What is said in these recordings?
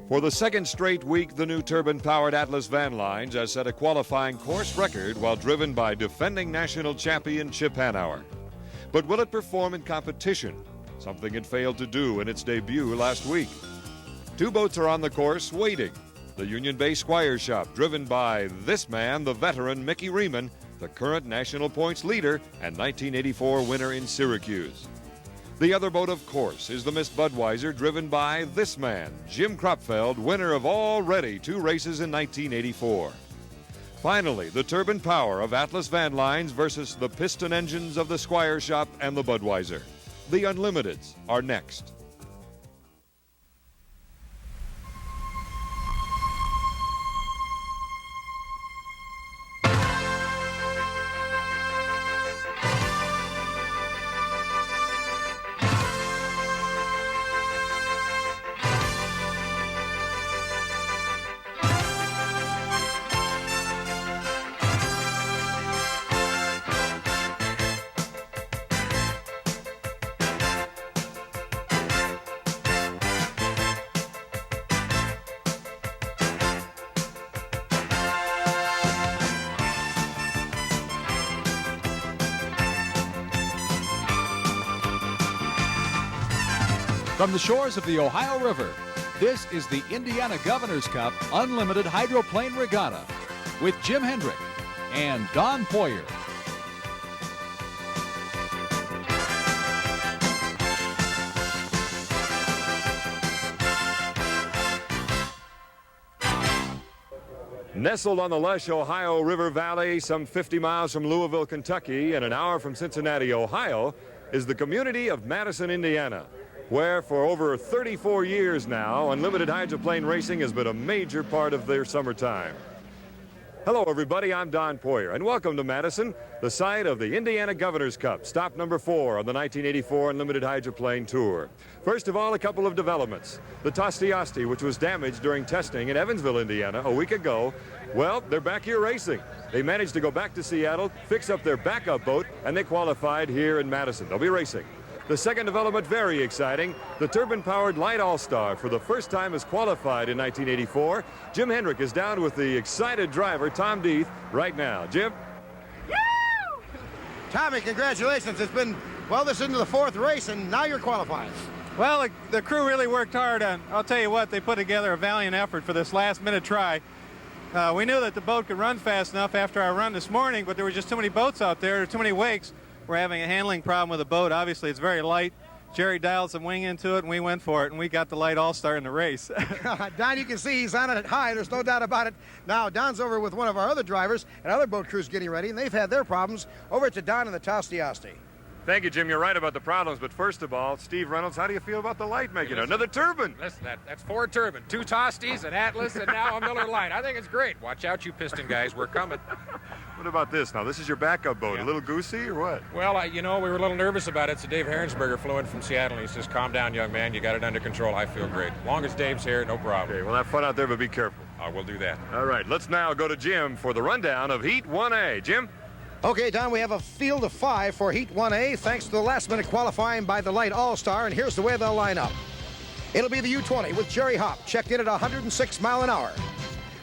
For the second straight week, the new turbine-powered Atlas van lines has set a qualifying course record while driven by defending national champion Chip Hanauer. But will it perform in competition? Something it failed to do in its debut last week. Two boats are on the course waiting. The Union Bay Squire Shop, driven by this man, the veteran Mickey Riemann, the current national points leader and 1984 winner in Syracuse. The other boat, of course, is the Miss Budweiser, driven by this man, Jim Kropfeld, winner of already 2 races in 1984. Finally, the turbine power of Atlas van lines versus the piston engines of the Squire Shop and the Budweiser. The Unlimiteds are next. From the shores of the Ohio River, this is the Indiana Governor's Cup Unlimited Hydroplane Regatta with Jim Hendrick and Don Poyer. Nestled on the lush Ohio River Valley, some 50 miles from Louisville, Kentucky, and an hour from Cincinnati, Ohio, is the community of Madison, Indiana, where for over 34 years now, unlimited hydroplane racing has been a major part of their summertime. Hello, everybody. I'm Don Poyer, and welcome to Madison, the site of the Indiana Governor's Cup, stop number 4 on the 1984 Unlimited Hydroplane Tour. First of all, a couple of developments. The Tosti, which was damaged during testing in Evansville, Indiana, a week ago, well, they're back here racing. They managed to go back to Seattle, fix up their backup boat, and they qualified here in Madison. They'll be racing. The second development, very exciting. The turbine-powered Light All-Star, for the first time, has qualified in 1984. Jim Hendrick is down with the excited driver, Tom Deeth, right now. Jim? Woo! Tommy, congratulations. It's been, well, this is into the 4th race, and now you're qualifying. Well, the crew really worked hard on, I'll tell you what, they put together a valiant effort for this last-minute try. We knew that the boat could run fast enough after our run this morning, but there were just too many boats out there, too many wakes. We're having a handling problem with the boat. Obviously, it's very light. Jerry dialed some wing into it, and we went for it, and we got the Light All-Star in the race. Don, you can see he's on it high. There's no doubt about it. Now, Don's over with one of our other drivers, and other boat crews getting ready, and they've had their problems. Over to Don and the Tosti. Thank you, Jim. You're right about the problems, but first of all, Steve Reynolds, how do you feel about the Light making it? Another turbine? Listen, that's 4 turbine, 2 Tostis, an Atlas, and now a Miller Light. I think it's great. Watch out, you piston guys. We're coming. What about this now? This is your backup boat. Yeah. A little goosey or what? Well, we were a little nervous about it, so Dave Herensberger flew in from Seattle, and he says, calm down, young man. You got it under control. I feel great. Long as Dave's here, no problem. Okay, well, have fun out there, but be careful. We'll do that. All right, let's now go to Jim for the rundown of Heat 1A. Jim? Okay, Don, we have a field of 5 for Heat 1A, thanks to the last-minute qualifying by the Light All-Star, and here's the way they'll line up. It'll be the U-20 with Jerry Hopp, checked in at 106 mile an hour.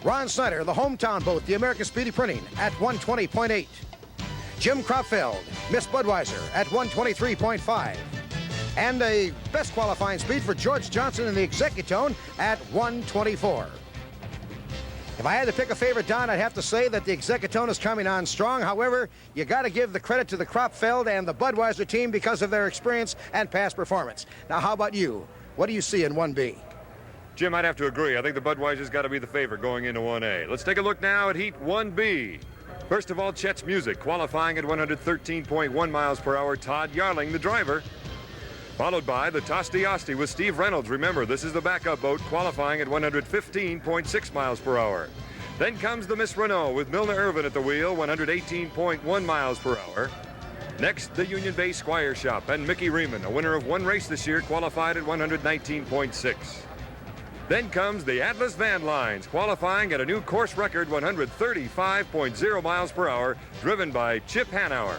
Ron Snyder, the hometown boat, the American Speedy Printing, at 120.8. Jim Kropfeld, Miss Budweiser, at 123.5. And a best qualifying speed for George Johnson in the Executone at 124. If I had to pick a favorite, Don, I'd have to say that the Executone is coming on strong. However, you got to give the credit to the Kropfeld and the Budweiser team because of their experience and past performance. Now, how about you? What do you see in 1B? Jim, I'd have to agree. I think the Budweiser's got to be the favorite going into 1A. Let's take a look now at Heat 1B. First of all, Chet's Music, qualifying at 113.1 miles per hour. Todd Yarling, the driver. Followed by the Tosti with Steve Reynolds. Remember, this is the backup boat, qualifying at 115.6 miles per hour. Then comes the Miss Renault with Milner Irvin at the wheel, 118.1 miles per hour. Next, the Union Bay Squire Shop and Mickey Riemann, a winner of 1 race this year, qualified at 119.6. Then comes the Atlas Van Lines, qualifying at a new course record 135.0 miles per hour, driven by Chip Hanauer.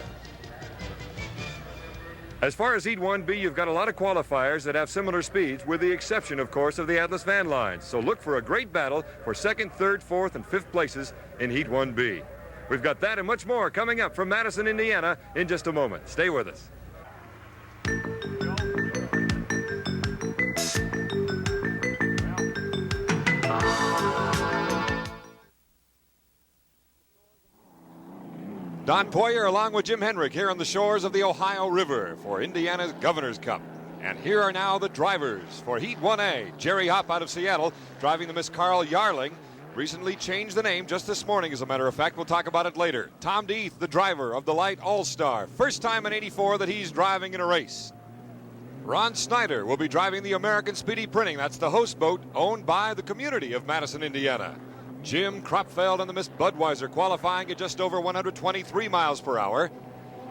As far as Heat 1B, you've got a lot of qualifiers that have similar speeds, with the exception, of course, of the Atlas van lines. So look for a great battle for second, third, fourth, and fifth places in Heat 1B. We've got that and much more coming up from Madison, Indiana in just a moment. Stay with us. Don Poyer along with Jim Hendrick here on the shores of the Ohio River for Indiana's Governor's Cup. And here are now the drivers for Heat 1A. Jerry Hopp out of Seattle driving the Miss Carl Yarling. Recently changed the name just this morning, as a matter of fact. We'll talk about it later. Tom Deeth, the driver of the Light All-Star. First time in '84 that he's driving in a race. Ron Snyder will be driving the American Speedy Printing. That's the host boat owned by the community of Madison, Indiana. Jim Kropfeld and the Miss Budweiser qualifying at just over 123 miles per hour.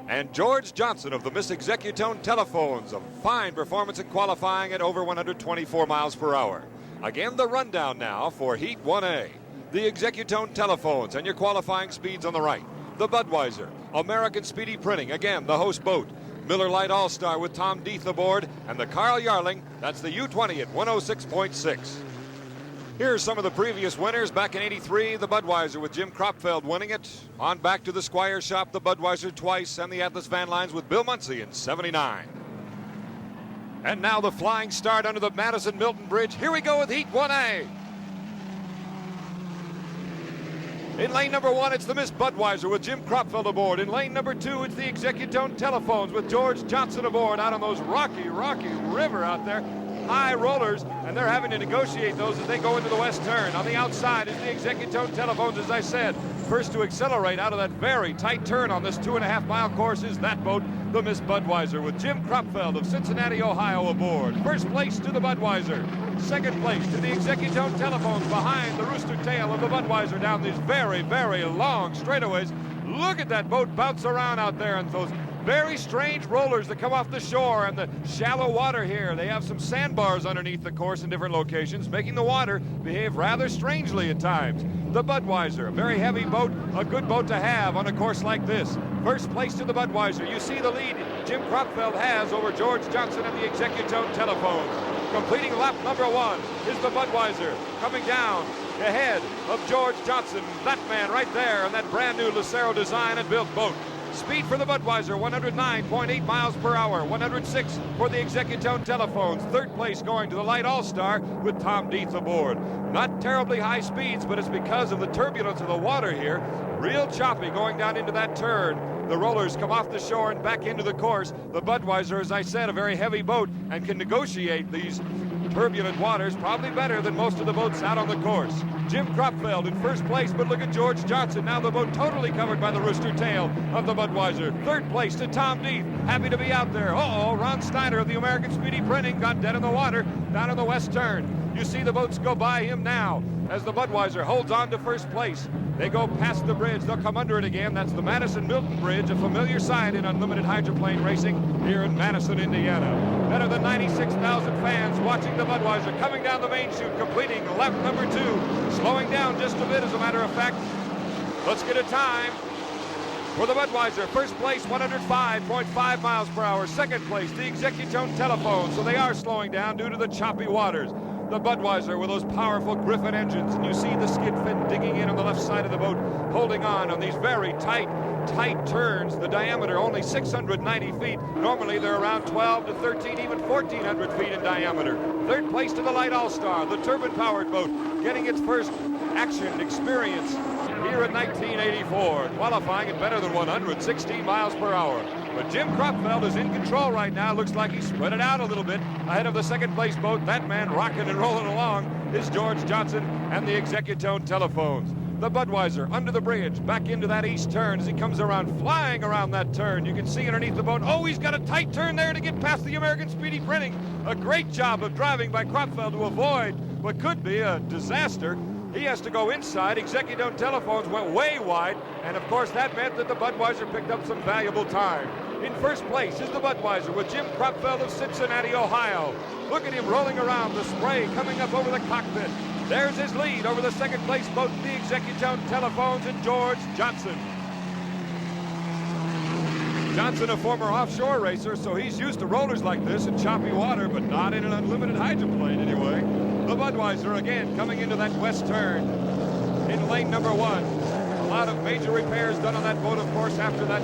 And George Johnson of the Miss Executone Telephones, a fine performance in qualifying at over 124 miles per hour. Again, the rundown now for Heat 1A. The Executone Telephones and your qualifying speeds on the right. The Budweiser, American Speedy Printing, again, the host boat. Miller Lite All-Star with Tom Deeth aboard, and the Carl Yarling, that's the U-20 at 106.6. Here's some of the previous winners. Back in '83, the Budweiser with Jim Kropfeld winning it. On back to the Squire Shop, the Budweiser twice, and the Atlas Van Lines with Bill Munsey in '79. And now the flying start under the Madison Milton Bridge. Here we go with Heat 1A. In lane number 1, it's the Miss Budweiser with Jim Kropfeld aboard. In lane number 2, it's the Executone Telephones with George Johnson aboard out on those rocky river out there. High rollers, and they're having to negotiate those as they go into the west turn. On the outside is the Executone Telephones, as I said. First to accelerate out of that very tight turn on this 2.5-mile course is that boat, the Miss Budweiser, with Jim Kropfeld of Cincinnati, Ohio aboard. First place to the Budweiser. Second place to the Executone Telephones behind the rooster tail of the Budweiser down these very, very long straightaways. Look at that boat bounce around out there and those very strange rollers that come off the shore and the shallow water here. They have some sandbars underneath the course in different locations, making the water behave rather strangely at times. The Budweiser, a very heavy boat, a good boat to have on a course like this. First place to the Budweiser. You see the lead Jim Kropfeld has over George Johnson and the Executone Telephones. Completing lap number 1 is the Budweiser, coming down ahead of George Johnson. That man right there in that brand new Lucero design and built boat. Speed for the Budweiser, 109.8 miles per hour, 106 for the Executone Telephones. Third place going to the Light All-Star with Tom Deeth aboard. Not terribly high speeds, but it's because of the turbulence of the water here. Real choppy going down into that turn. The rollers come off the shore and back into the course. The Budweiser, as I said, a very heavy boat and can negotiate these turbulent waters probably better than most of the boats out on the course. Jim Kropfeld in first place, but look at George Johnson. Now the boat totally covered by the rooster tail of the Budweiser. Third place to Tom Deeth. Happy to be out there. Ron Snyder of the American Speedy Printing got dead in the water down in the west turn. You see the boats go by him now as the Budweiser holds on to first place. They go past the bridge. They'll come under it again. That's the Madison Milton Bridge, a familiar sight in unlimited hydroplane racing here in Madison, Indiana. Better than 96,000 fans watching the Budweiser coming down the main chute, completing lap number 2. Slowing down just a bit, as a matter of fact. Let's get a time for the Budweiser. First place, 105.5 miles per hour. Second place, the Executone Telephones. So they are slowing down due to the choppy waters. The Budweiser with those powerful Griffin engines, and you see the skid fin digging in on the left side of the boat, holding on these very tight turns. The diameter only 690 feet. Normally they're around 12 to 13, even 1,400 feet in diameter. Third place to the Light All-Star, the turbine-powered boat, getting its first action experience here in 1984, qualifying at better than 116 miles per hour. But Jim Kropfeld is in control right now. Looks like he spread it out a little bit ahead of the second place boat. That man rocking and rolling along is George Johnson and the Executone Telephones. The Budweiser under the bridge, back into that east turn as he comes around, flying around that turn. You can see underneath the boat. He's got a tight turn there to get past the American Speedy Printing. A great job of driving by Kropfeld to avoid what could be a disaster. He has to go inside. Executone Telephones went way wide, and of course that meant that the Budweiser picked up some valuable time. In first place is the Budweiser with Jim Kropfeld of Cincinnati, Ohio. Look at him rolling around, the spray coming up over the cockpit. There's his lead over the second place boat, the Executone Telephones, and George Johnson. Johnson, a former offshore racer, so he's used to rollers like this in choppy water, but not in an unlimited hydroplane anyway. The Budweiser again coming into that west turn in lane number 1. A lot of major repairs done on that boat, of course, after that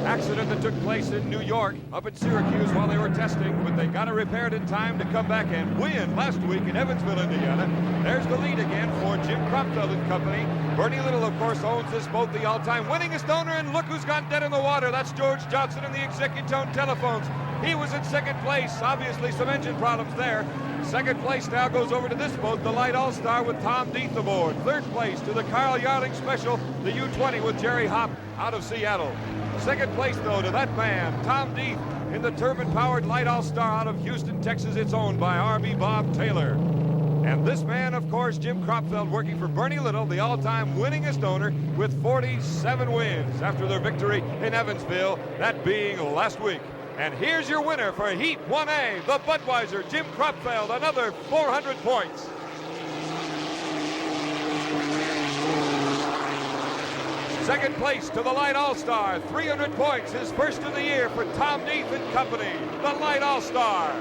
accident that took place in New York, up at Syracuse while they were testing, but they got it repaired in time to come back and win last week in Evansville, Indiana. There's the lead again for Jim Cropfeld and company. Bernie Little, of course, owns this boat, the all-time winningest owner, and look who's gone dead in the water. That's George Johnson in the Executone telephones. He was in second place, obviously some engine problems there. Second place now goes over to this boat, the Light All-Star with Tom Deeth aboard. Third place to the Carl Yarling Special, the U-20 with Jerry Hopp out of Seattle. Second place, though, to that man, Tom Deeth, in the turbine-powered Light All-Star out of Houston, Texas. It's owned by RB Bob Taylor. And this man, of course, Jim Cropfeld, working for Bernie Little, the all-time winningest owner, with 47 wins after their victory in Evansville, that being last week. And here's your winner for Heat 1A, the Budweiser, Jim Cropfeld, another 400 points. Second place to the Light All-Star, 300 points, his first of the year for Tom Deeth and company, the Light All-Star.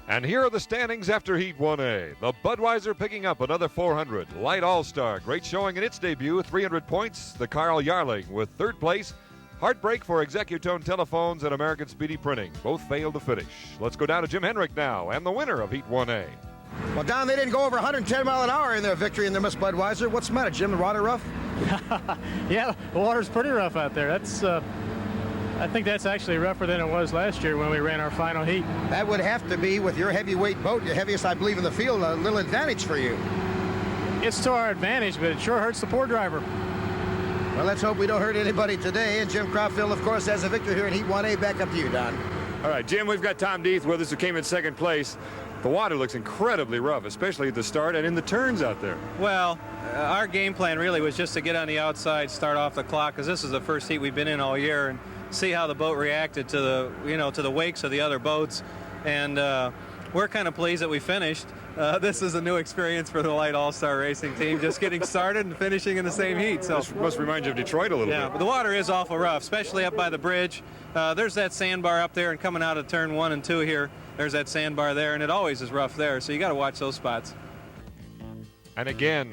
And here are the standings after Heat 1A. The Budweiser picking up another 400. Light All-Star, great showing in its debut, 300 points. The Carl Yarling with third place. Heartbreak for Executone Telephones and American Speedy Printing. Both failed to finish. Let's go down to Jim Hendrick now and the winner of Heat 1A. Well, Don, they didn't go over 110 mile an hour in their victory in their Miss Budweiser. What's the matter, Jim? The water rough? Yeah, the water's pretty rough out there. I think that's actually rougher than it was last year when we ran our final heat. That would have to be, with your heavyweight boat, the heaviest, I believe, in the field, a little advantage for you. It's to our advantage, but it sure hurts the poor driver. Well, let's hope we don't hurt anybody today. And Jim Cropfeld, of course, has a victory here in Heat 1A. Back up to you, Don. All right, Jim, we've got Tom Deeth with us, who came in second place. The water looks incredibly rough, especially at the start and in the turns out there. Well, our game plan really was just to get on the outside, start off the clock, because this is the first heat we've been in all year, and see how the boat reacted to the wakes of the other boats. And we're kind of pleased that we finished. This is a new experience for the Light All-Star Racing team, just getting started and finishing in the same heat. So this must remind you of Detroit a little bit. Yeah, but the water is awful rough, especially up by the bridge. There's that sandbar up there, and coming out of turn 1 and 2 here, there's that sandbar there, and it always is rough there, so you got to watch those spots. And again,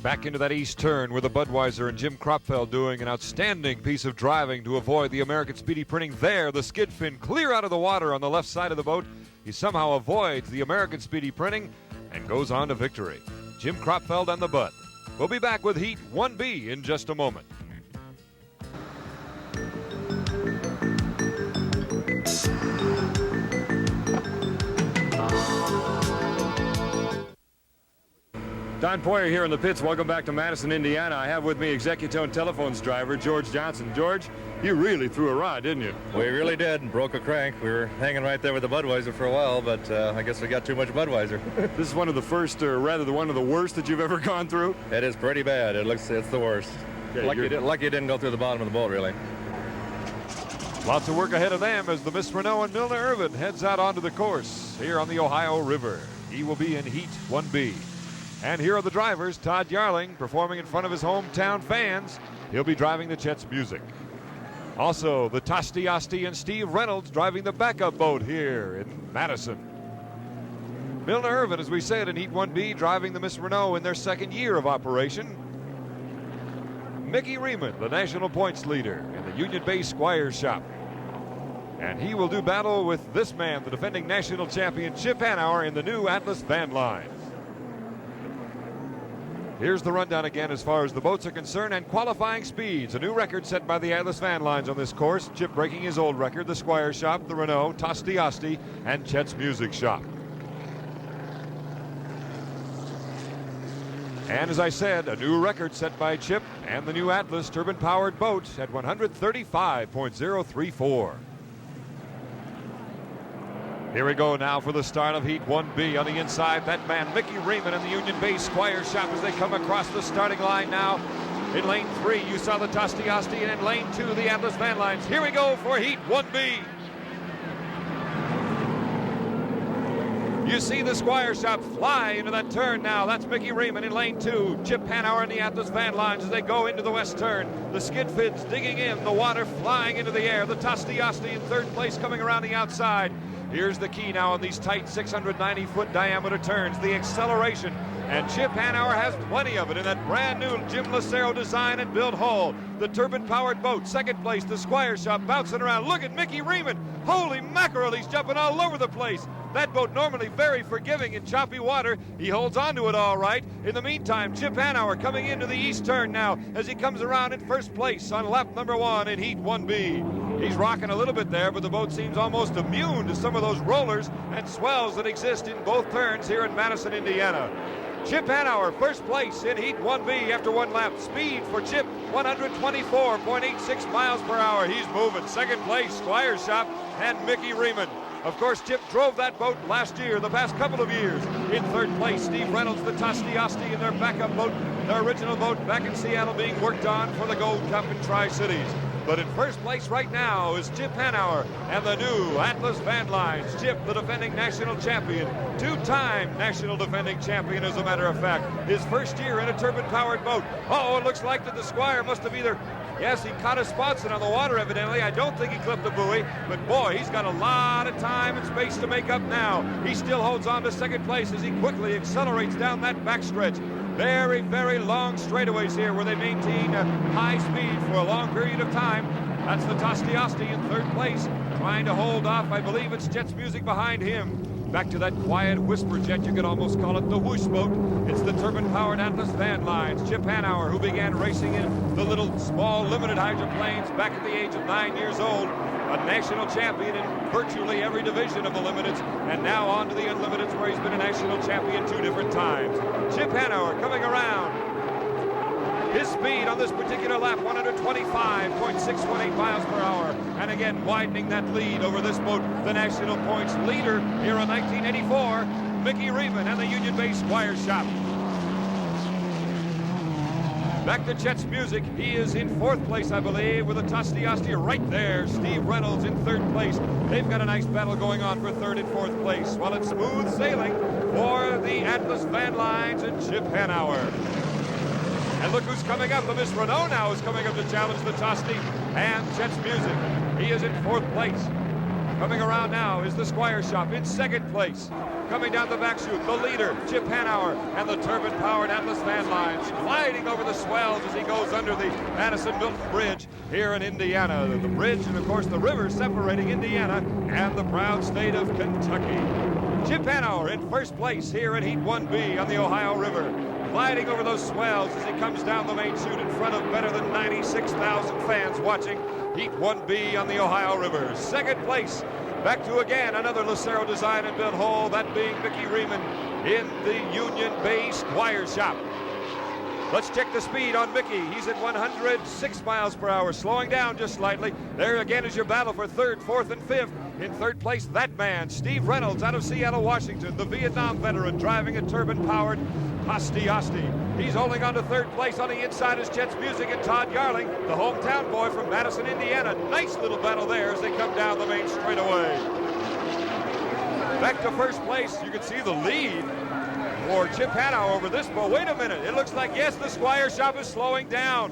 back into that east turn with the Budweiser and Jim Cropfeld doing an outstanding piece of driving to avoid the American Speedy Printing there. The skid fin clear out of the water on the left side of the boat. He somehow avoids the American Speedy Printing and goes on to victory. Jim Cropfeld and the Bud. We'll be back with Heat 1B in just a moment. Don Poyer here in the pits. Welcome back to Madison, Indiana. I have with me Executone Telephones driver George Johnson. George, you really threw a rod, didn't you? We really did, and broke a crank. We were hanging right there with the Budweiser for a while, but I guess we got too much Budweiser. This is one of the first, or rather one of the worst that you've ever gone through? It is pretty bad. It's the worst. Okay, lucky you didn't go through the bottom of the boat, really. Lots of work ahead of them as the Miss Renault and Milner Irvin heads out onto the course here on the Ohio River. He will be in Heat 1B. And here are the drivers. Todd Yarling performing in front of his hometown fans. He'll be driving the Chet's Music. Also, the Tosti Asti and Steve Reynolds driving the backup boat here in Madison. Milner Irvin, as we said, in Heat 1B, driving the Miss Renault in their second year of operation. Mickey Riemann, the national points leader in the Union Bay Squires shop. And he will do battle with this man, the defending national champion, Chip Hanauer, in the new Atlas van lines. Here's the rundown again as far as the boats are concerned and qualifying speeds. A new record set by the Atlas van lines on this course. Chip breaking his old record, the Squire shop, the Renault, Tosti Asti, and Chet's Music shop. And as I said, a new record set by Chip and the new Atlas turbine-powered boat at 135.034. Here we go now for the start of Heat 1B. On the inside, that man, Mickey Riemann, in the Union Bay Squire shop as they come across the starting line now. In lane 3, you saw the Tosti Asti, and in lane 2, the Atlas van lines. Here we go for Heat 1B. You see the Squire Shop fly into that turn now. That's Mickey Riemann in lane 2. Chip Hanauer and the Atlas Van Lines as they go into the west turn. The skid fins digging in, the water flying into the air. The Tosti Asti in third place coming around the outside. Here's the key now on these tight 690-foot diameter turns, the acceleration. And Chip Hanauer has plenty of it in that brand new Jim Lucero design and build hull. The turbine-powered boat, second place, the Squire Shop bouncing around. Look at Mickey Riemann. Holy mackerel, he's jumping all over the place. That boat normally very forgiving in choppy water. He holds onto it all right. In the meantime, Chip Hanauer coming into the east turn now as he comes around in first place on lap number 1 in Heat 1B. He's rocking a little bit there, but the boat seems almost immune to some of those rollers and swells that exist in both turns here in Madison, Indiana. Chip Hanauer, first place in Heat 1B after one lap. Speed for Chip, 124.86 miles per hour. He's moving. Second place, Squire Shop and Mickey Riemann. Of course, Chip drove that boat last year, the past couple of years. In third place, Steve Reynolds, the Tosti Asti in their backup boat, their original boat back in Seattle being worked on for the Gold Cup in Tri-Cities. But in first place right now is Chip Hanauer and the new Atlas Van Lines. Chip, the defending national champion, two-time national defending champion, as a matter of fact. His first year in a turbine-powered boat. Oh, it looks like that the Squire must have either... Yes, he caught a Sponson on the water, evidently. I don't think he clipped the buoy, but boy, he's got a lot of time and space to make up now. He still holds on to second place as he quickly accelerates down that backstretch. Very, very long straightaways here where they maintain high speed for a long period of time. That's the Tosti Asti in third place, trying to hold off. I believe it's Jet's Music behind him. Back to that quiet whisper jet, you could almost call it the whoosh boat. It's the turbine-powered Atlas Van Lines. Chip Hanauer, who began racing in the little small limited hydroplanes back at the age of 9 years old. A national champion in virtually every division of the limiteds, and now on to the unlimiteds where he's been a national champion 2 different times. Chip Hanauer coming around. His speed on this particular lap, 125.618 miles per hour. And again, widening that lead over this boat, the national points leader here in 1984, Mickey Riemann and the Union-based Squire Shop. Back to Jet's Music. He is in fourth place, I believe, with a Tosti Asti right there. Steve Reynolds in third place. They've got a nice battle going on for third and fourth place, while it's smooth sailing for the Atlas Van Lines and Chip Hanauer. And look who's coming up. The Miss Renault now is coming up to challenge the Tosti and Jet's Music. He is in fourth place. Coming around now is the Squire Shop in second place. Coming down the back chute, the leader, Chip Hanauer, and the turbine-powered Atlas Van Lines, gliding over the swells as he goes under the Madison-Milton Bridge here in Indiana. The bridge and, of course, the river separating Indiana and the proud state of Kentucky. Chip Hanauer in first place here in Heat 1B on the Ohio River, gliding over those swells as he comes down the main chute in front of better than 96,000 fans watching Heat 1B on the Ohio River. Second place, back to again another Lucero design and build hull, that being Mickey Riemann in the Union-based Squire Shop. Let's check the speed on Mickey. He's at 106 miles per hour, slowing down just slightly. There again is your battle for third, fourth, and fifth. In third place, that man, Steve Reynolds out of Seattle, Washington, the Vietnam veteran driving a turbine-powered Tosti Asti. He's holding on to third place. On the inside is Jet's Music and Todd Yarling, the hometown boy from Madison, Indiana. Nice little battle there as they come down the main straightaway. Back to first place, you can see the lead for Chip Hanauer over this boat. Wait a minute, it looks like, yes, the Squire Shop is slowing down.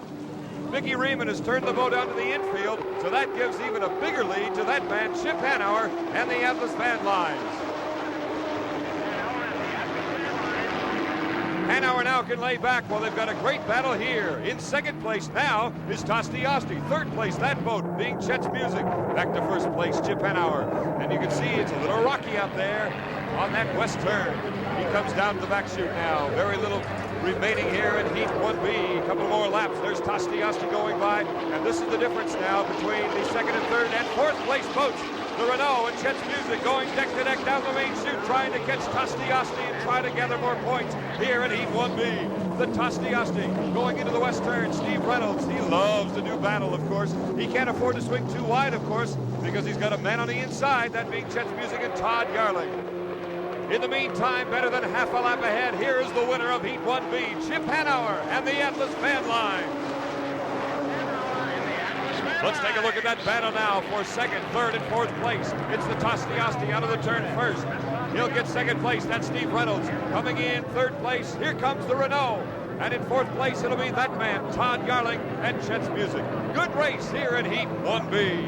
Mickey Riemann has turned the boat onto the infield, so that gives even a bigger lead to that man, Chip Hanauer, and the Atlas Van Lines. Hanauer now can lay back while they've got a great battle here. In second place now is Tosti Asti. Third place, that boat being Jet's Music. Back to first place, Chip Hanauer. And you can see it's a little rocky out there on that west turn. He comes down to the back chute now. Very little remaining here in Heat 1B. A couple more laps. There's Tosti Asti going by. And this is the difference now between the second and third and fourth place boats. The Renault and Jet's Music going deck to deck down the main chute, trying to catch Tosti Asti and try to gather more points here in Heat 1B. The Tosti Asti going into the west turn. Steve Reynolds, he loves to do battle, of course. He can't afford to swing too wide, of course, because he's got a man on the inside, that being Jet's Music and Todd Yarling. In the meantime, better than half a lap ahead, here is the winner of Heat 1B, Chip Hanauer and the Atlas Van Lines. Let's take a look at that battle now for second, third, and fourth place. It's the Tosti out of the turn first. He'll get second place. That's Steve Reynolds. Coming in third place, here comes the Renault. And in fourth place, it'll be that man, Todd Yarling, and Chet's Music. Good race here in Heat 1B.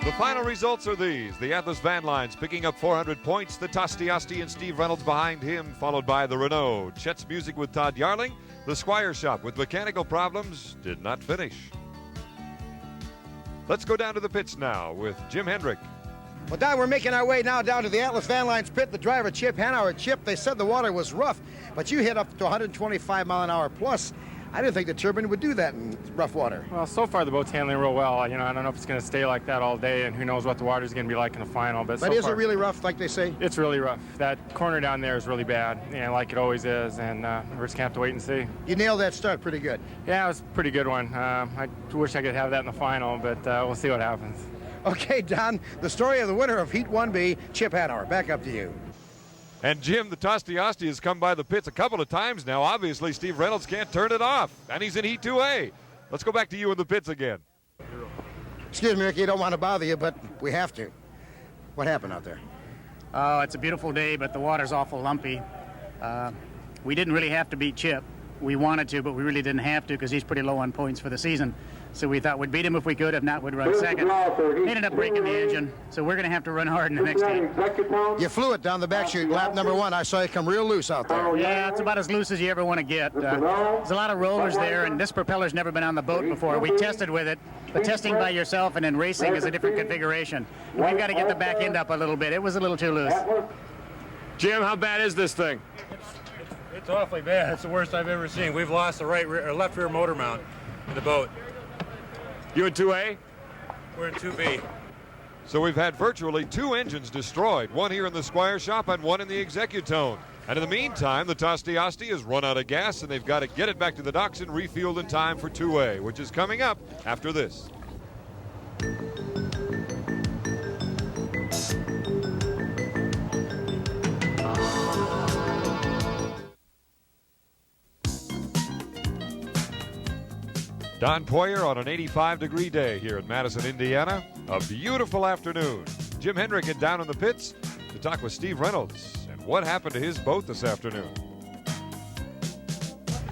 The final results are these. The Atlas Van Lines picking up 400 points. The Tosti and Steve Reynolds behind him, followed by the Renault. Chet's Music with Todd Yarling. The Squire Shop with mechanical problems did not finish. Let's go down to the pits now with Jim Hendrick. Well, Don, we're making our way now down to the Atlas Van Lines pit. The driver, Chip Hanauer. Chip, they said the water was rough, but you hit up to 125 mile an hour plus. I didn't think the turbine would do that in rough water. Well, so far the boat's handling real well. I don't know if it's going to stay like that all day, and who knows what the water's going to be like in the final. But so is far, it really rough, like they say? It's really rough. That corner down there is really bad, and like it always is, and we're just going to have to wait and see. You nailed that start pretty good. Yeah, it was a pretty good one. I wish I could have that in the final, but we'll see what happens. Okay, Don, the story of the winner of Heat 1B, Chip Hanauer. Back up to you. And Jim, the Tosti has come by the pits a couple of times now. Obviously, Steve Reynolds can't turn it off, and he's in Heat 2A. Let's go back to you in the pits again. Excuse me, Ricky, I don't want to bother you, but we have to. What happened out there? Oh, it's a beautiful day, but the water's awful lumpy. We didn't really have to beat Chip. We wanted to, but we really didn't have to because he's pretty low on points for the season. So we thought we'd beat him if we could. If not, we'd run second. They ended up breaking the engine, so we're going to have to run hard in the next heat. You flew it down the back chute, lap number one. I saw you come real loose out there. Yeah, it's about as loose as you ever want to get. There's a lot of rollers there, and this propeller's never been on the boat before. We tested with it, but testing by yourself and then racing is a different configuration. We've got to get the back end up a little bit. It was a little too loose. Jim, how bad is this thing? It's awfully bad. It's the worst I've ever seen. We've lost the left rear motor mount in the boat. You in 2A? We're in 2B. So we've had virtually two engines destroyed, one here in the Squire Shop and one in the Executone. And in the meantime, the Tosti has run out of gas, and they've got to get it back to the docks and refueled in time for 2A, which is coming up after this. Don Poyer on an 85-degree day here in Madison, Indiana. A beautiful afternoon. Jim Hendrick is down in the pits to talk with Steve Reynolds and what happened to his boat this afternoon.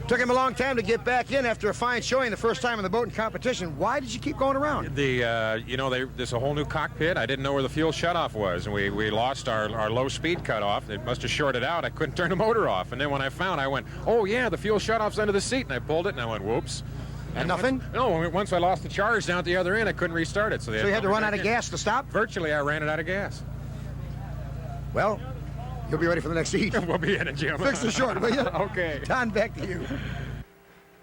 Took him a long time to get back in after a fine showing the first time in the boat in competition. Why did you keep going around? There's a whole new cockpit. I didn't know where the fuel shutoff was, and we lost our low speed cutoff. It must have shorted out. I couldn't turn the motor off. And then when I found, I went, oh yeah, the fuel shutoff's under the seat, and I pulled it, and I went, whoops. And nothing? Once I lost the charge down at the other end, I couldn't restart it. So you had to run out of gas to stop? Virtually, I ran it out of gas. Well, you'll be ready for the next heat. We'll be in it, Jim. Fix the short, will you? Okay. Don, back to you.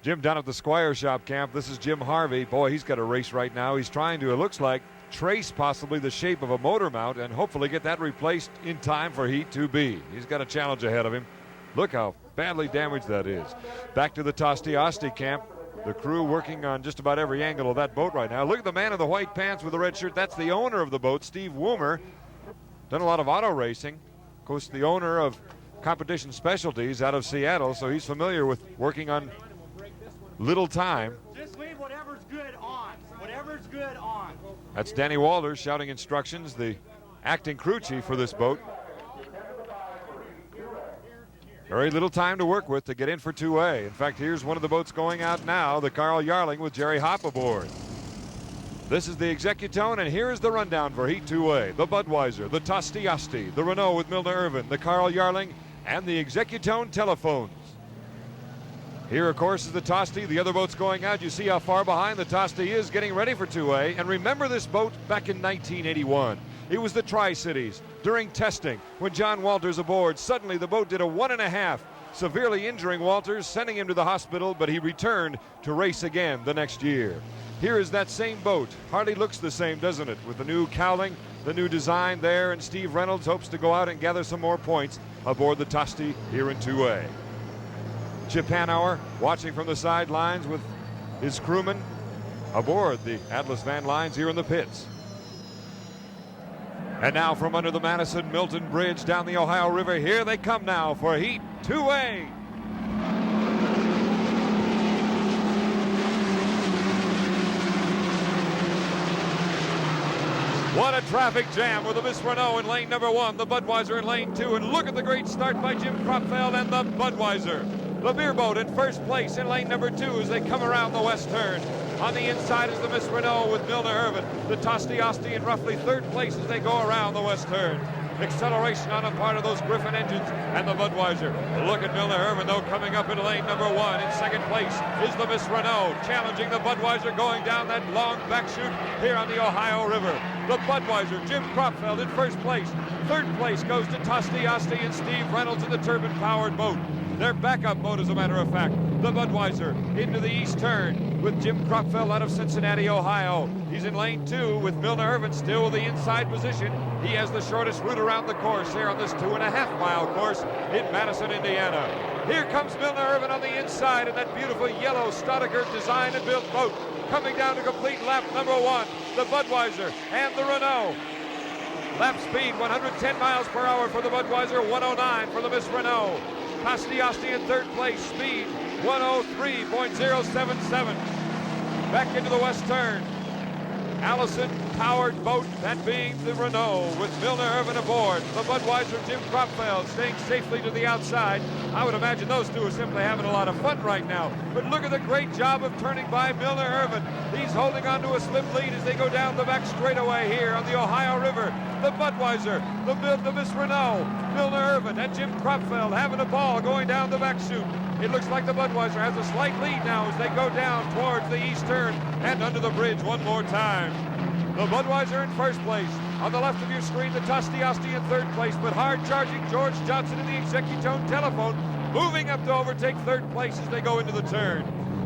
Jim down at the Squire Shop camp. This is Jim Harvey. Boy, he's got a race right now. He's trying to, it looks like, trace possibly the shape of a motor mount and hopefully get that replaced in time for Heat 2B. He's got a challenge ahead of him. Look how badly damaged that is. Back to the Tosti camp. The crew working on just about every angle of that boat right now. Look at the man in the white pants with the red shirt. That's the owner of the boat, Steve Woomer. Done a lot of auto racing. Of course, the owner of Competition Specialties out of Seattle, so he's familiar with working on little time. Just leave whatever's good on. Whatever's good on. That's Danny Walters shouting instructions, the acting crew chief for this boat. Very little time to work with to get in for 2A. In fact, here's one of the boats going out now, the Carl Yarling with Jerry Hopp aboard. This is the Executone, and here's the rundown for Heat 2A. The Budweiser, the Tosti, the Renault with Milner Irvin, the Carl Yarling, and the Executone telephones. Here, of course, is the Tosti. The other boats going out. You see how far behind the Tosti is getting ready for 2A. And remember this boat back in 1981. It was the Tri-Cities. During testing, when John Walters aboard, suddenly the boat did a 1.5, severely injuring Walters, sending him to the hospital, but he returned to race again the next year. Here is that same boat. Hardly looks the same, doesn't it? With the new cowling, the new design there, and Steve Reynolds hopes to go out and gather some more points aboard the Tosti here in 2A. Chip Hanauer watching from the sidelines with his crewmen aboard the Atlas Van Lines here in the pits. And now from under the Madison Milton Bridge down the Ohio River, here they come now for Heat 2A. What a traffic jam with the Miss Renault in lane number 1, the Budweiser in lane 2, and look at the great start by Jim Kropfeld and the Budweiser. The beer boat in first place in lane number 2 as they come around the west turn. On the inside is the Miss Renault with Milner Irvin. The Tosti Asti in roughly third place as they go around the west turn. Acceleration on a part of those Griffin engines and the Budweiser. Look at Milner Irvin, though, coming up in lane number 1. In second place is the Miss Renault, challenging the Budweiser going down that long back chute here on the Ohio River. The Budweiser, Jim Kropfeld in first place. Third place goes to Tosti Asti and Steve Reynolds in the turbine-powered boat. Their backup boat, as a matter of fact. The Budweiser into the east turn with Jim Kropfeld out of Cincinnati, Ohio. He's in lane 2 with Milner Irvin still with the inside position. He has the shortest route around the course here on this 2.5-mile course in Madison, Indiana. Here comes Milner Irvin on the inside in that beautiful yellow Staudinger designed and built boat. Coming down to complete lap number 1, the Budweiser and the Renault. Lap speed 110 miles per hour for the Budweiser, 109 for the Miss Renault. Tosti Asti in third place, speed 103.077. Back into the west turn. Allison powered boat, that being the Renault with Milner Irvin aboard. The Budweiser, Jim Kropfeld staying safely to the outside. I would imagine those two are simply having a lot of fun right now. But look at the great job of turning by Milner Irvin. He's holding on to a slim lead as they go down the back straightaway here on the Ohio River. The Budweiser, the Miss Renault, Milner Irvin and Jim Kropfeld having a ball going down the back chute. It looks like the Budweiser has a slight lead now as they go down towards the east turn and under the bridge one more time. The Budweiser in first place. On the left of your screen, the Tosti Asti in third place, but hard-charging George Johnson in the Executone Telephone, moving up to overtake third place as they go into the turn.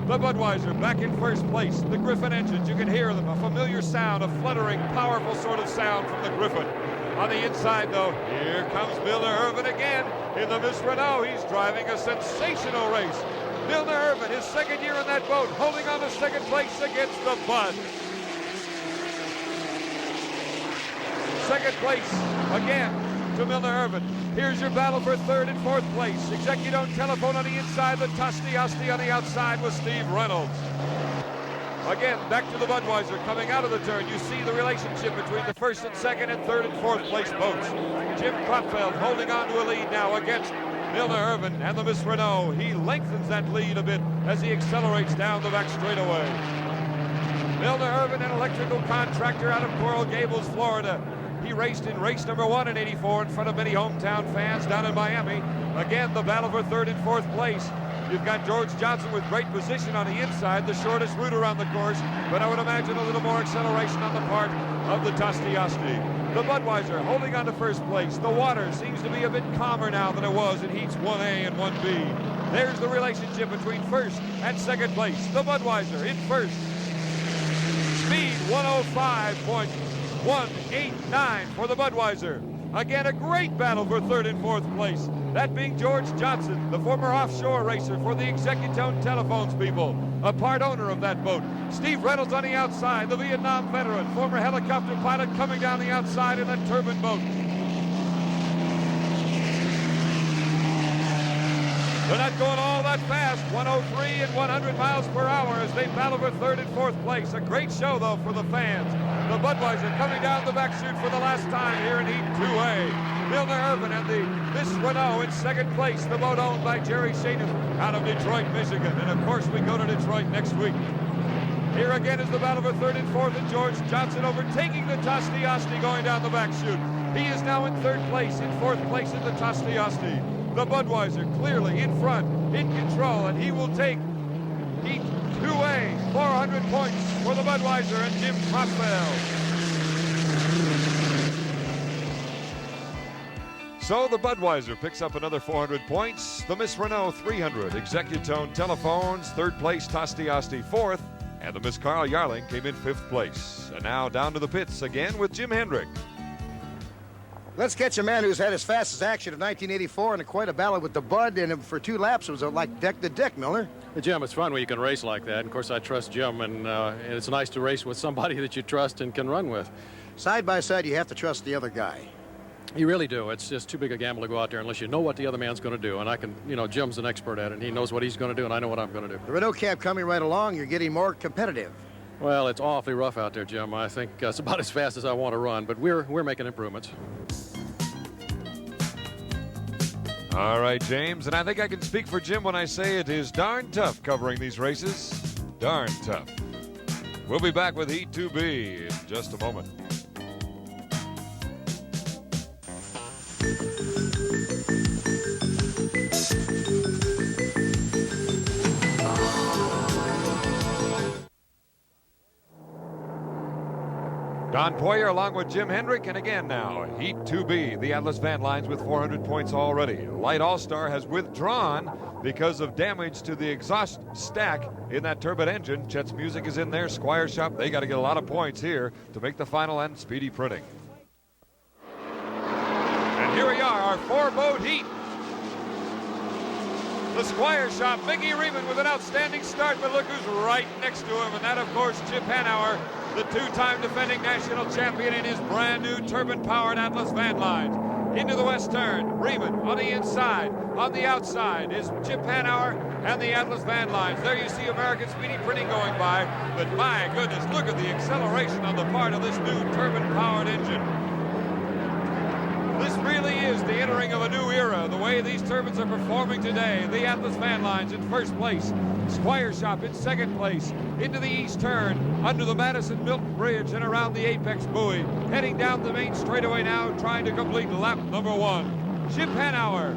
The Budweiser back in first place. The Griffin engines, you can hear them, a familiar sound, a fluttering, powerful sort of sound from the Griffin. On the inside, though, here comes Milner Irvin again in the Miss Renault. He's driving a sensational race. Milner Irvin, his second year in that boat, holding on to second place against the Bud. Second place again to Milner Irvin. Here's your battle for third and fourth place. Executone Telephone on the inside, the Tosti Asti on the outside with Steve Reynolds. Again, back to the Budweiser coming out of the turn. You see the relationship between the first and second and third and fourth place boats. Jim Kropfeld holding on to a lead now against Milner Irvin and the Miss Renault. He lengthens that lead a bit as he accelerates down the back straightaway. Milner Irvin, an electrical contractor out of Coral Gables, Florida. He raced in race number 1 in '84 in front of many hometown fans down in Miami. Again, the battle for third and fourth place. You've got George Johnson with great position on the inside, the shortest route around the course, but I would imagine a little more acceleration on the part of the Tosti Asti. The Budweiser holding on to first place. The water seems to be a bit calmer now than it was in heats 1A and 1B. There's the relationship between first and second place. The Budweiser in first. Speed 105.189 for the Budweiser. Again, a great battle for third and fourth place. That being George Johnson, the former offshore racer for the Executone Telephones people, a part owner of that boat. Steve Reynolds on the outside, the Vietnam veteran, former helicopter pilot coming down the outside in that turbine boat. They're not going all that fast, 103 and 100 miles per hour as they battle for third and fourth place. A great show, though, for the fans. The Budweiser coming down the back chute for the last time here in Heat 2A. Milner Irvin and the Miss Renault in second place, the boat owned by Jerry Shadon out of Detroit, Michigan. And, of course, we go to Detroit next week. Here again is the battle for third and fourth, and George Johnson overtaking the Tosti Asti going down the back chute. He is now in third place. In fourth place is the Tosti Asti. The Budweiser clearly in front, in control, and he will take Heat 2A, 400 points for the Budweiser and Jim Kropfeld. So the Budweiser picks up another 400 points. The Miss Renault 300. Executone Telephones, third place. Tosti Asti fourth. And the Miss Carl Yarling came in fifth place. And now down to the pits again with Jim Hendrick. Let's catch a man who's had his fastest action of 1984 and quite a battle with the Bud, and for 2 laps it was like deck to deck, Milner. Hey, Jim, it's fun when you can race like that. And of course, I trust Jim, and it's nice to race with somebody that you trust and can run with. Side by side, you have to trust the other guy. You really do. It's just too big a gamble to go out there unless you know what the other man's going to do. And I can, Jim's an expert at it, and he knows what he's going to do, and I know what I'm going to do. The Renault cab coming right along, you're getting more competitive. Well, it's awfully rough out there, Jim. I think it's about as fast as I want to run, but we're making improvements. All right, James, and I think I can speak for Jim when I say it is darn tough covering these races. Darn tough. We'll be back with Heat 2B in just a moment. Don Poyer along with Jim Hendrick, and again now, Heat 2B, the Atlas Van Lines with 400 points already. Light All-Star has withdrawn because of damage to the exhaust stack in that turbine engine. Chet's Music is in there, Squire Shop. They got to get a lot of points here to make the final and Speedy Printing. And here we are, our four-boat heat. The Squire Shop, Mickey Riemann with an outstanding start, but look who's right next to him, and that, of course, Chip Hanauer, the two-time defending national champion in his brand-new turbine-powered Atlas Van Lines. Into the west turn, Riemann on the inside. On the outside is Chip Hanauer and the Atlas Van Lines. There you see American Speedy Printing going by, but my goodness, look at the acceleration on the part of this new turbine-powered engine. This really is the entering of a new era, the way these turbines are performing today. The Atlas Van Lines in first place, Squire Shop in second place, into the east turn, under the Madison Milton Bridge and around the Apex Buoy, heading down the main straightaway now, trying to complete lap number 1. Chip Hanauer.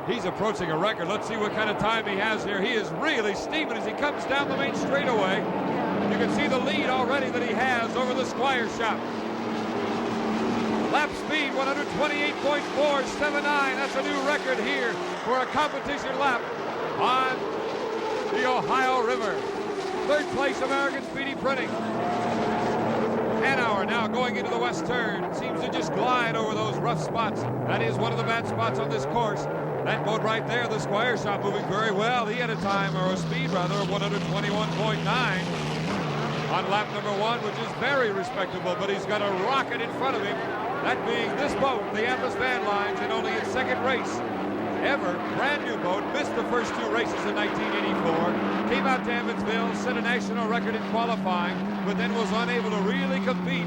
He's approaching a record. Let's see what kind of time he has here. He is really steaming as he comes down the main straightaway. You can see the lead already that he has over the Squire Shop. Lap speed 128.479. That's a new record here for a competition lap on the Ohio River. Third place, American Speedy Printing. Hanauer now going into the west turn. Seems to just glide over those rough spots. That is one of the bad spots on this course. That boat right there, the Squire Shop, moving very well. He had a time, or a speed rather, of 121.9 on lap number 1, which is very respectable, but he's got a rocket in front of him. That being this boat, the Atlas Van Lines, in only its second race ever. Brand new boat, missed the first 2 races in 1984. Came out to Evansville, set a national record in qualifying, but then was unable to really compete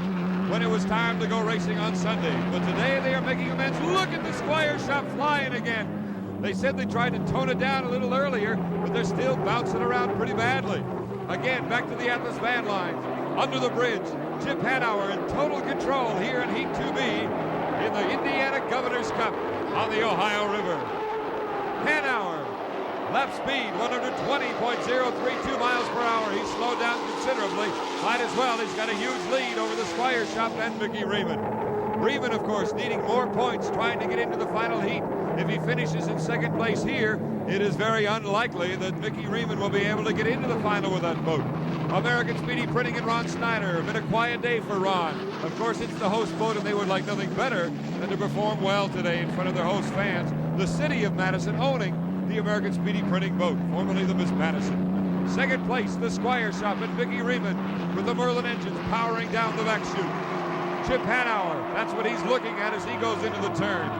when it was time to go racing on Sunday. But today they are making amends. Look at the Squire Shop flying again. They said they tried to tone it down a little earlier, but they're still bouncing around pretty badly. Again, back to the Atlas Van Lines. Under the bridge, Chip Hanauer in total control here in Heat 2B in the Indiana Governor's Cup on the Ohio River. Hanauer, lap speed 120.032 miles per hour. He's slowed down considerably. Might as well. He's got a huge lead over the Squire Shop and Mickey Riemann. Riemann, of course, needing more points, trying to get into the final heat. If he finishes in second place here, it is very unlikely that Mickey Riemann will be able to get into the final with that boat. American Speedy Printing and Ron Snyder. Been a quiet day for Ron. Of course, it's the host boat, and they would like nothing better than to perform well today in front of their host fans. The city of Madison owning the American Speedy Printing boat, formerly the Miss Madison. Second place, the Squire Shop and Mickey Riemann with the Merlin engines powering down the back chute. Chip Hanauer, that's what he's looking at as he goes into the turn.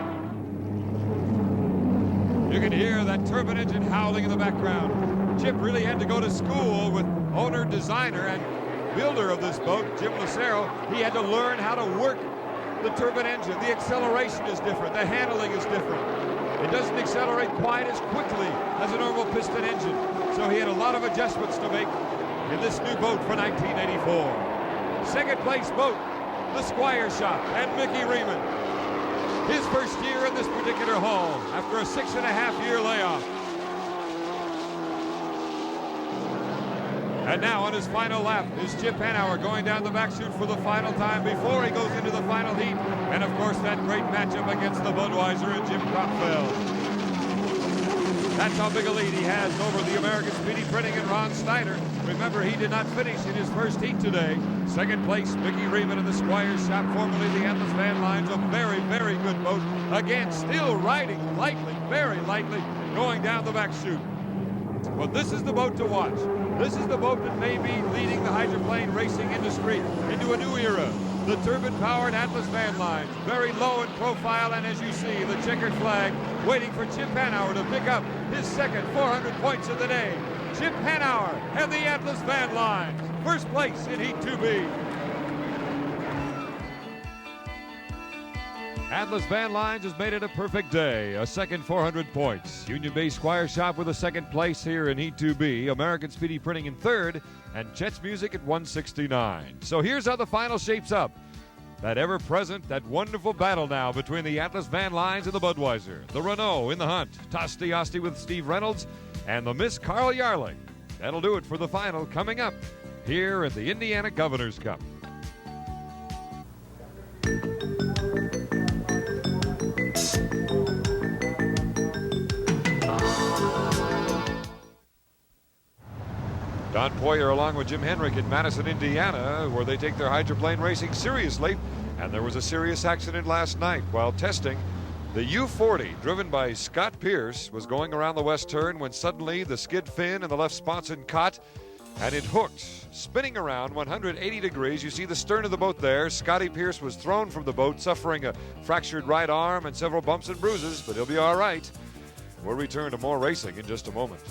You can hear that turbine engine howling in the background. Chip really had to go to school with owner, designer, and builder of this boat, Jim Lucero. He had to learn how to work the turbine engine. The acceleration is different. The handling is different. It doesn't accelerate quite as quickly as a normal piston engine. So he had a lot of adjustments to make in this new boat for 1984. Second place boat, the Squire Shop and Mickey Riemann. His first year in this particular hull after a 6.5-year layoff. And now on his final lap is Chip Hanauer going down the back chute for the final time before he goes into the final heat. And of course that great matchup against the Budweiser and Jim Cockfeld. That's how big a lead he has over the American Speedy Printing and Ron Snyder. Remember, he did not finish in his first heat today. Second place, Mickey Riemann in the Squire Shop, formerly the Atlas Van Lines. A very, very good boat. Again, still riding lightly, very lightly, going down the back chute. But this is the boat to watch. This is the boat that may be leading the hydroplane racing industry into a new era. The turbine-powered Atlas Van Lines, very low in profile, and as you see, the checkered flag waiting for Chip Hanauer to pick up his second 400 points of the day. Chip Hanauer and the Atlas Van Lines. First place in Heat 2B. Atlas Van Lines has made it a perfect day. A second 400 points. Union Bay Squire Shop with a second place here in Heat 2B. American Speedy Printing in third. And Chet's Music at 169. So here's how the final shapes up. That ever-present, that wonderful battle now between the Atlas Van Lines and the Budweiser. The Renault in the hunt. Tosti Asti with Steve Reynolds and the Miss Carl Yarling. That'll do it for the final coming up here at the Indiana Governor's Cup. Don Poyer along with Jim Henrik in Madison, Indiana, where they take their hydroplane racing seriously. And there was a serious accident last night while testing. The U-40, driven by Scott Pierce, was going around the west turn when suddenly the skid fin and the left sponson caught, and it hooked, spinning around 180 degrees. You see the stern of the boat there. Scotty Pierce was thrown from the boat, suffering a fractured right arm and several bumps and bruises, but he'll be all right. We'll return to more racing in just a moment.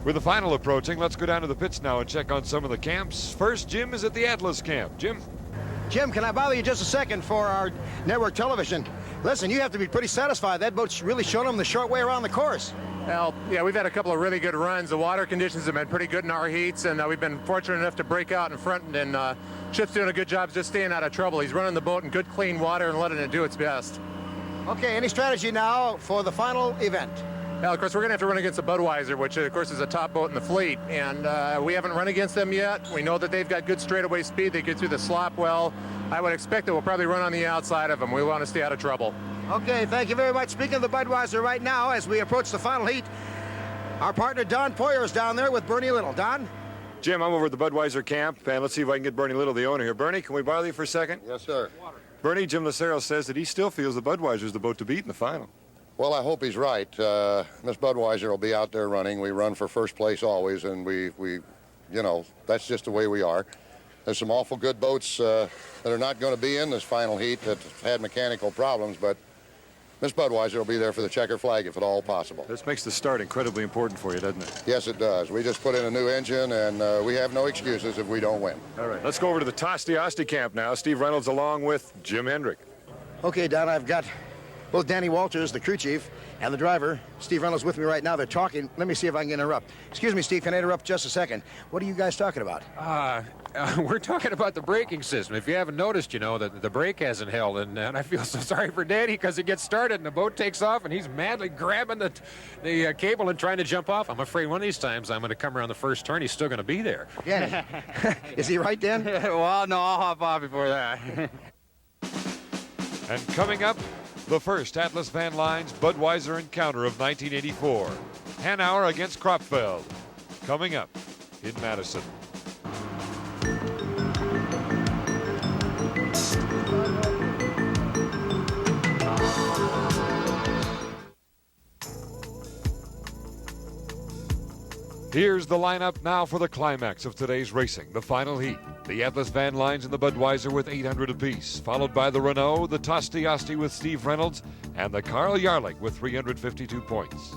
With the final approaching, let's go down to the pits now and check on some of the camps. First, Jim is at the Atlas camp. Jim? Jim, can I bother you just a second for our network television? Listen, you have to be pretty satisfied. That boat's really shown them the short way around the course. Well, yeah, we've had a couple of really good runs. The water conditions have been pretty good in our heats, and we've been fortunate enough to break out in front, and Chip's doing a good job just staying out of trouble. He's running the boat in good, clean water and letting it do its best. Okay, any strategy now for the final event? Well, of course, we're going to have to run against the Budweiser, which, of course, is a top boat in the fleet, and we haven't run against them yet. We know that they've got good straightaway speed. They get through the slop well. I would expect that we'll probably run on the outside of them. We want to stay out of trouble. Okay, thank you very much. Speaking of the Budweiser right now, as we approach the final heat, our partner Don Poyer is down there with Bernie Little. Don? Jim, I'm over at the Budweiser camp, and let's see if I can get Bernie Little, the owner here. Bernie, can we bother you for a second? Yes, sir. Bernie, Jim Lucero says that he still feels the Budweiser is the boat to beat in the final. Well, I hope he's right. Miss Budweiser will be out there running. We run for first place always, and we you know, that's just the way we are. There's some awful good boats that are not going to be in this final heat that had mechanical problems, but Miss Budweiser will be there for the checker flag if at all possible. This makes the start incredibly important for you, doesn't it? Yes, it does. We just put in a new engine, and we have no excuses if we don't win. All right, let's go over to the Tosti Asti camp now. Steve Reynolds along with Jim Hendrick. Okay, Don, I've got both Danny Walters, the crew chief, and the driver, Steve Reynolds, with me right now. They're talking. Let me see if I can interrupt. Excuse me, Steve, can I interrupt just a second? What are you guys talking about? We're talking about the braking system. If you haven't noticed, you know, that the brake hasn't held, and I feel so sorry for Danny because it gets started and the boat takes off and he's madly grabbing the cable and trying to jump off. I'm afraid one of these times I'm going to come around the first turn. He's still going to be there. Danny, is he right, Dan? Well, no, I'll hop off before that. And coming up, the first Atlas Van Lines Budweiser encounter of 1984. Hanauer against Kropfeld. Coming up in Madison. Here's the lineup now for the climax of today's racing, the final heat. The Atlas Van Lines and the Budweiser with 800 apiece, followed by the Renault, the Tosti Asti with Steve Reynolds, and the Carl Yarling with 352 points.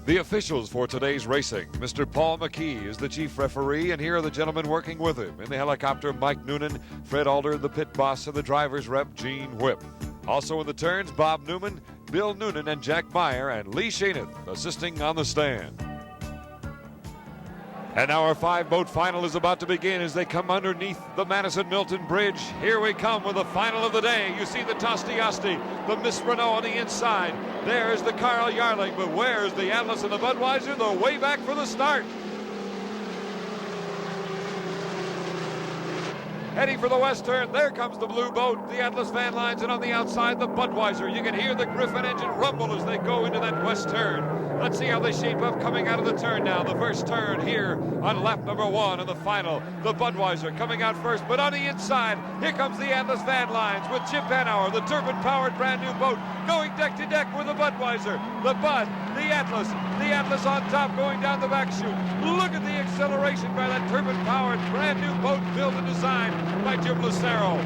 The officials for today's racing. Mr. Paul McKee is the chief referee, and here are the gentlemen working with him. In the helicopter, Mike Noonan, Fred Alder, the pit boss, and the driver's rep, Gene Whipp. Also in the turns, Bob Newman, Bill Noonan, and Jack Meyer, and Lee Shaneth assisting on the stand. And now our five-boat final is about to begin as they come underneath the Madison-Milton Bridge. Here we come with the final of the day. You see the Tosti Asti, the Miss Renault on the inside. There's the Carl Yarling, but where's the Atlas and the Budweiser? They're way back for the start. Heading for the west turn, there comes the blue boat, the Atlas Van Lines, and on the outside, the Budweiser. You can hear the Griffin engine rumble as they go into that west turn. Let's see how they shape up coming out of the turn now. The first turn here on lap number 1 of the final. The Budweiser coming out first, but on the inside, here comes the Atlas Van Lines with Chip Hanauer, the turbine-powered brand new boat, going deck to deck with the Budweiser. The Bud The Atlas on top going down the back chute. Look at the acceleration by that turbine-powered brand new boat built and designed by Jim Lucero.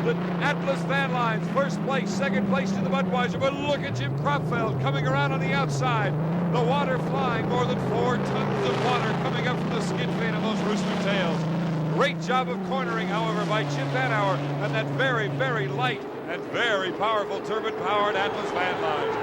The Atlas Van Lines, first place, second place to the Budweiser, but look at Jim Kropfeld coming around on the outside. The water flying, more than 4 tons of water coming up from the skid fin of those rooster tails. Great job of cornering, however, by Chip Hanauer and that very, very light and very powerful turbine-powered Atlas Van Lines.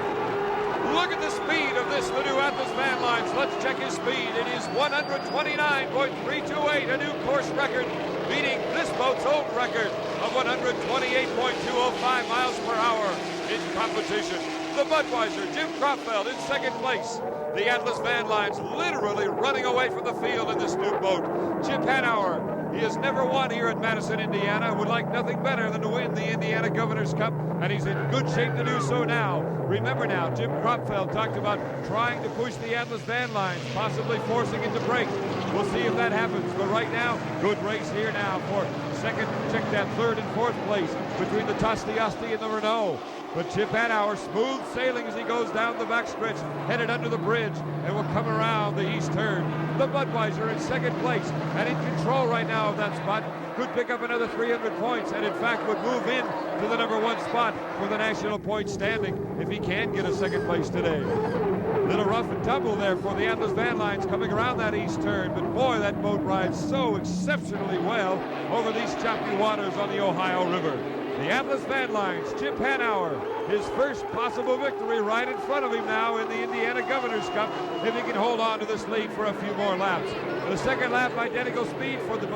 Look at the speed of this, the new Atlas Van Lines. Let's check his speed. It is 129.328, a new course record, beating this boat's old record of 128.205 miles per hour in competition. The Budweiser, Jim Kropfeld in second place. The Atlas Van Lines literally running away from the field in this new boat. Chip Hanauer, he has never won here at Madison, Indiana, would like nothing better than to win the Indiana Governor's Cup, and he's in good shape to do so now. Remember now, Jim Kropfeld talked about trying to push the Atlas Van Lines, possibly forcing it to break. We'll see if that happens, but right now, good race here now for second, check that, third and fourth place between the Tosti Asti and the Renault. But Chip Hanauer, smooth sailing as he goes down the backstretch, headed under the bridge, and will come around the east turn. The Budweiser in second place, and in control right now of that spot, could pick up another 300 points, and in fact would move in to the number 1 spot for the national point standing if he can get a second place today. Little rough and tumble there for the Atlas Van Lines coming around that east turn, but boy, that boat rides so exceptionally well over these choppy waters on the Ohio River. The Atlas Van Lines, Chip Hanauer, his first possible victory right in front of him now in the Indiana Governor's Cup, if he can hold on to this lead for a few more laps. The second lap, identical speed for the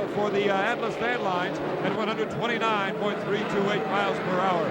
Atlas Van Lines at 129.328 miles per hour.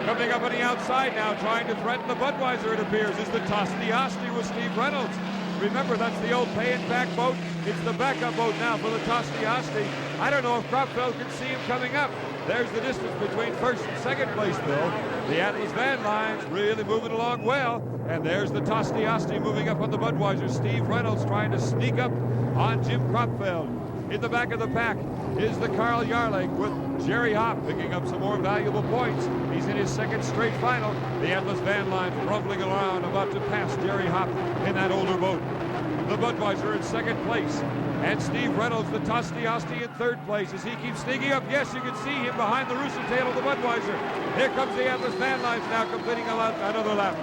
Coming up on the outside now, trying to threaten the Budweiser, it appears, is the Tosti Asti with Steve Reynolds. Remember, that's the old pay-and-back boat. It's the backup boat now for the Tosti Asti. I don't know if Kropfeld can see him coming up. There's the distance between first and second place, Bill. The Atlas Van Lines really moving along well. And there's the Tosti Asti moving up on the Budweiser. Steve Reynolds trying to sneak up on Jim Kropfeld. In the back of the pack is the Carl Yarling with Jerry Hopp picking up some more valuable points. He's in his second straight final. The Atlas Van Lines rumbling around, about to pass Jerry Hopp in that older boat. The Budweiser in second place. And Steve Reynolds, the Tosti Asti, in third place as he keeps sneaking up. Yes, you can see him behind the rooster tail of the Budweiser. Here comes the Atlas Van Lines now completing another lap.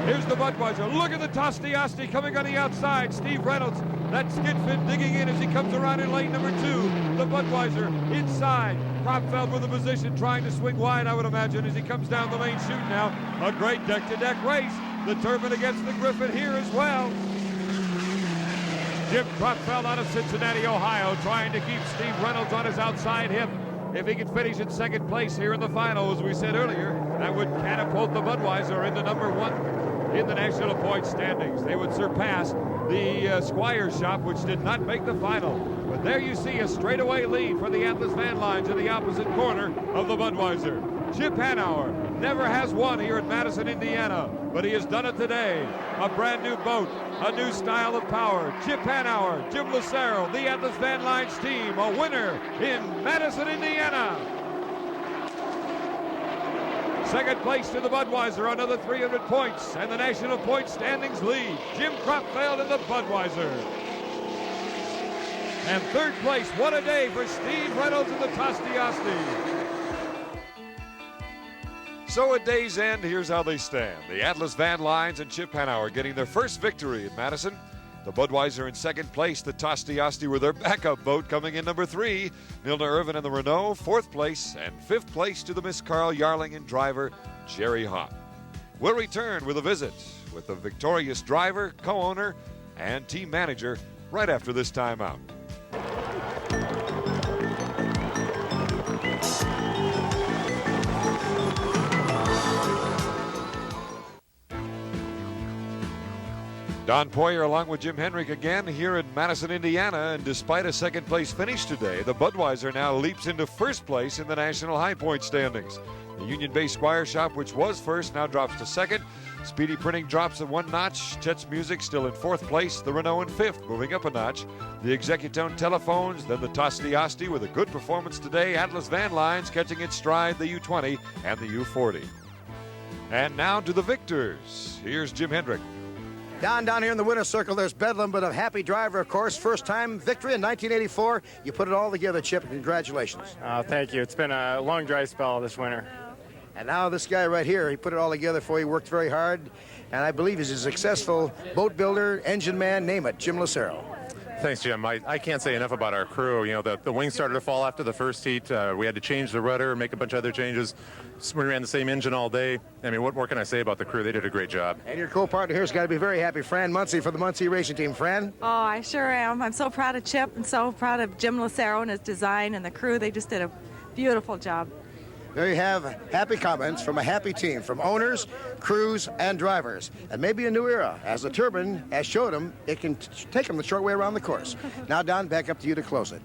Here's the Budweiser. Look at the Tosti Asti coming on the outside. Steve Reynolds, that skid fin digging in as he comes around in lane number 2. The Budweiser inside. Kropfeld with a position trying to swing wide, I would imagine, as he comes down the main chute now. A great deck-to-deck race. The Turbine against the Griffin here as well. Jim Kropfeld out of Cincinnati, Ohio, trying to keep Steve Reynolds on his outside hip. If he can finish in second place here in the final, as we said earlier, that would catapult the Budweiser into number 1 in the national point standings. They would surpass the Squire Shop, which did not make the final. But there you see a straightaway lead for the Atlas Van Lines in the opposite corner of the Budweiser. Chip Hanauer never has won here at Madison, Indiana, but he has done it today. A brand new boat, a new style of power. Chip Hanauer, Jim Lucero, the Atlas Van Lines team, a winner in Madison, Indiana. Second place to the Budweiser, another 300 points, and the national point standings lead. Jim Kropfeld in the Budweiser. And third place, what a day for Steve Reynolds in the Tosti Asti. So at day's end, here's how they stand. The Atlas Van Lines and Chip Hanauer getting their first victory at Madison. The Budweiser in second place, the Tosti Asti with their backup boat coming in number 3. Milner Irvin and the Renault, fourth place, and fifth place to the Miss Carl Yarling and driver Jerry Hopp. We'll return with a visit with the victorious driver, co-owner, and team manager right after this timeout. Don Poyer along with Jim Hendrick again here in Madison, Indiana, and despite a second place finish today, the Budweiser now leaps into first place in the national high point standings. The Union Bay Squire Shop, which was first, now drops to second. Speedy Printing drops a 1 notch. Chet's Music still in fourth place. The Renault in fifth, moving up a notch. The Executone Telephones, then the Tosti Asti with a good performance today. Atlas Van Lines catching its stride, the U20 and the U40. And now to the victors. Here's Jim Hendrick. Down here in the winner's circle, there's Bedlam, but a happy driver, of course. First time victory in 1984. You put it all together, Chip. Congratulations. Thank you. It's been a long dry spell this winter. And now this guy right here, he put it all together for you, worked very hard, and I believe he's a successful boat builder, engine man, name it, Jim Lucero. Thanks, Jim. I can't say enough about our crew. You know, the wings started to fall after the first heat. We had to change the rudder, make a bunch of other changes. We ran the same engine all day. I mean, what more can I say about the crew? They did a great job. And your co-partner here's got to be very happy, Fran Muncie for the Muncie Racing Team. Fran? Oh, I sure am. I'm so proud of Chip and so proud of Jim Lucero and his design and the crew. They just did a beautiful job. There you have happy comments from a happy team, from owners, crews, and drivers. And maybe a new era, as the turbine has showed them, it can take them the short way around the course. Now, Don, back up to you to close it.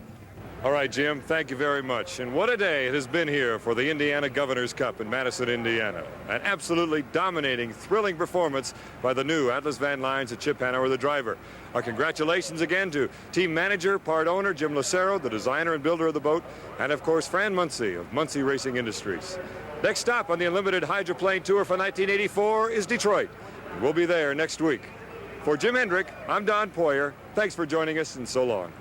All right, Jim, thank you very much. And what a day it has been here for the Indiana Governor's Cup in Madison, Indiana. An absolutely dominating, thrilling performance by the new Atlas Van Lines and Chip Hanover, the driver. Our congratulations again to team manager, part owner, Jim Lucero, the designer and builder of the boat, and of course, Fran Muncie of Muncie Racing Industries. Next stop on the Unlimited Hydroplane Tour for 1984 is Detroit. We'll be there next week. For Jim Hendrick, I'm Don Poyer. Thanks for joining us, and so long.